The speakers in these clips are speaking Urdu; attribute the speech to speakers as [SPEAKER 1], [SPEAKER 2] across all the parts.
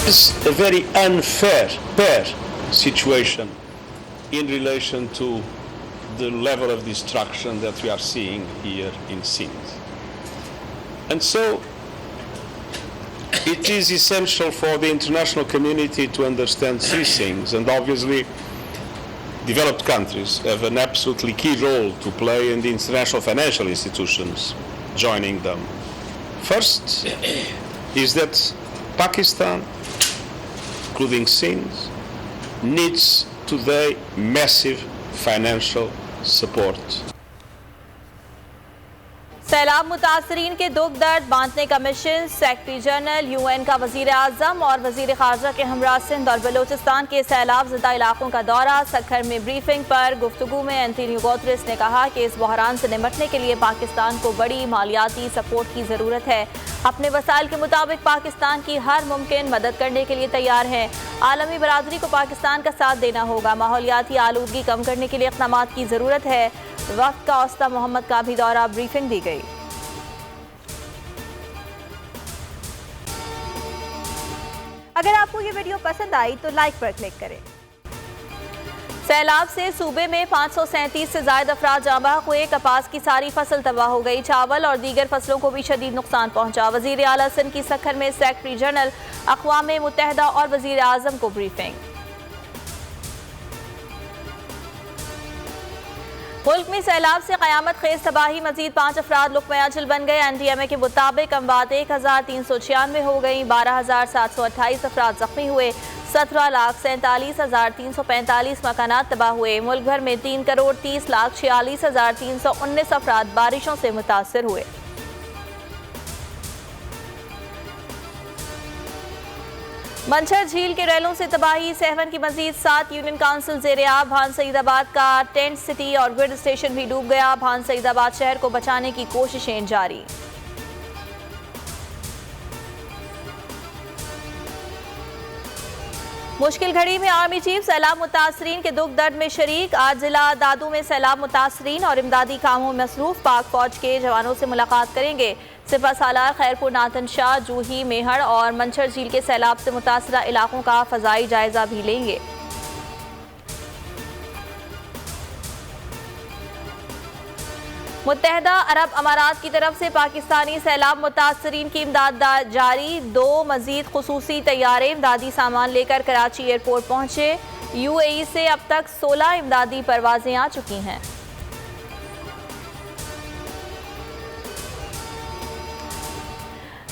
[SPEAKER 1] is a very unfair situation in relation to the level of destruction that we are seeing here in Sindh. And so it is essential for the international community to understand three things, and obviously developed countries have an absolutely key role to play in the international financial institutions joining them. First is that Pakistan, including Sindh, needs today massive financial support.
[SPEAKER 2] سیلاب متاثرین کے دکھ درد بانٹنے کا مشن سیکرٹری جنرل UN کا وزیر اعظم اور وزیر خارجہ کے ہمراہ سندھ اور بلوچستان کے سیلاب زدہ علاقوں کا دورہ سکھر میں بریفنگ پر گفتگو میں اینٹونیو گوتریس نے کہا کہ اس بحران سے نمٹنے کے لیے پاکستان کو بڑی مالیاتی سپورٹ کی ضرورت ہے. اپنے وسائل کے مطابق پاکستان کی ہر ممکن مدد کرنے کے لیے تیار ہے. عالمی برادری کو پاکستان کا ساتھ دینا ہوگا. ماحولیاتی آلودگی کم کرنے کے لیے اقدامات کی ضرورت ہے. وفد کا اوسطا محمد کا بھی دورہ بریفنگ دی گئی. اگر آپ کو یہ ویڈیو پسند آئی تو لائک پر کلک کریں. سیلاب سے صوبے میں 537 سے زائد افراد جاں بحق ہوئے. کپاس کی ساری فصل تباہ ہو گئی. چاول اور دیگر فصلوں کو بھی شدید نقصان پہنچا. وزیر اعلیٰ سندھ کی سکھر میں سیکرٹری جنرل اقوام متحدہ اور وزیر اعظم کو بریفنگ. ملک میں سیلاب سے قیامت خیز تباہی. مزید 5 افراد لقمہ اجل بن گئے. NDMA کے مطابق اموات 1396 ہو گئیں. 12728 افراد زخمی ہوئے. 17,47,345 مکانات تباہ ہوئے. ملک بھر میں 3,30,46,319 افراد بارشوں سے متاثر ہوئے. منچھر جھیل کے ریلوں سے تباہی. سیون کی مزید 7 یونین کونسل زیر آب. بھان سعید آباد کا ٹینٹ سٹی اور گرڈ اسٹیشن بھی ڈوب گیا. بھان سعید آباد شہر کو بچانے کی کوششیں جاری. مشکل گھڑی میں آرمی چیف سیلاب متاثرین کے دکھ درد میں شریک. آج ضلع دادو میں سیلاب متاثرین اور امدادی کاموں میں مصروف پاک فوج کے جوانوں سے ملاقات کریں گے. سپہ سالار خیرپور ناتن شاہ جوہی میہر اور منچھر جھیل کے سیلاب سے متاثرہ علاقوں کا فضائی جائزہ بھی لیں گے. متحدہ عرب امارات کی طرف سے پاکستانی سیلاب متاثرین کی امداد جاری. 2 مزید خصوصی طیارے امدادی سامان لے کر کراچی ایئرپورٹ پہنچے. UAE سے اب تک 16 امدادی پروازیں آ چکی ہیں.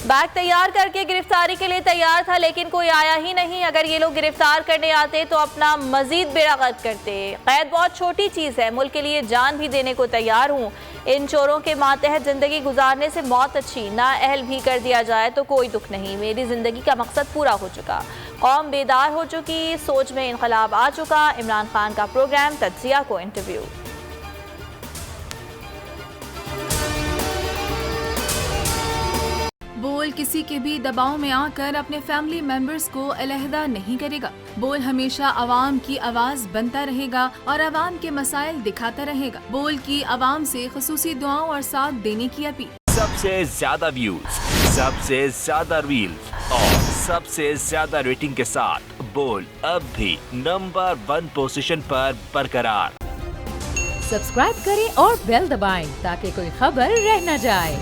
[SPEAKER 2] بیگ تیار کر کے گرفتاری کے لیے تیار تھا لیکن کوئی آیا ہی نہیں. اگر یہ لوگ گرفتار کرنے آتے تو اپنا مزید بیڑا غرق کرتے. قید بہت چھوٹی چیز ہے. ملک کے لیے جان بھی دینے کو تیار ہوں. ان چوروں کے ماتحت زندگی گزارنے سے موت اچھی. نااہل بھی کر دیا جائے تو کوئی دکھ نہیں. میری زندگی کا مقصد پورا ہو چکا. قوم بیدار ہو چکی. سوچ میں انقلاب آ چکا. عمران خان کا پروگرام تجزیہ کو انٹرویو.
[SPEAKER 3] بول کسی کے بھی دباؤ میں آ کر اپنے فیملی ممبرز کو علیحدہ نہیں کرے گا. بول ہمیشہ عوام کی آواز بنتا رہے گا اور عوام کے مسائل دکھاتا رہے گا. بول کی عوام سے خصوصی دعاؤں اور ساتھ دینے کی اپیل.
[SPEAKER 4] سب سے زیادہ ویوز، سب سے زیادہ ریلز اور سب سے زیادہ ریٹنگ کے ساتھ بول اب بھی نمبر 1 پوزیشن پر برقرار.
[SPEAKER 5] سبسکرائب کریں اور بیل دبائیں تاکہ کوئی خبر رہ نہ جائے.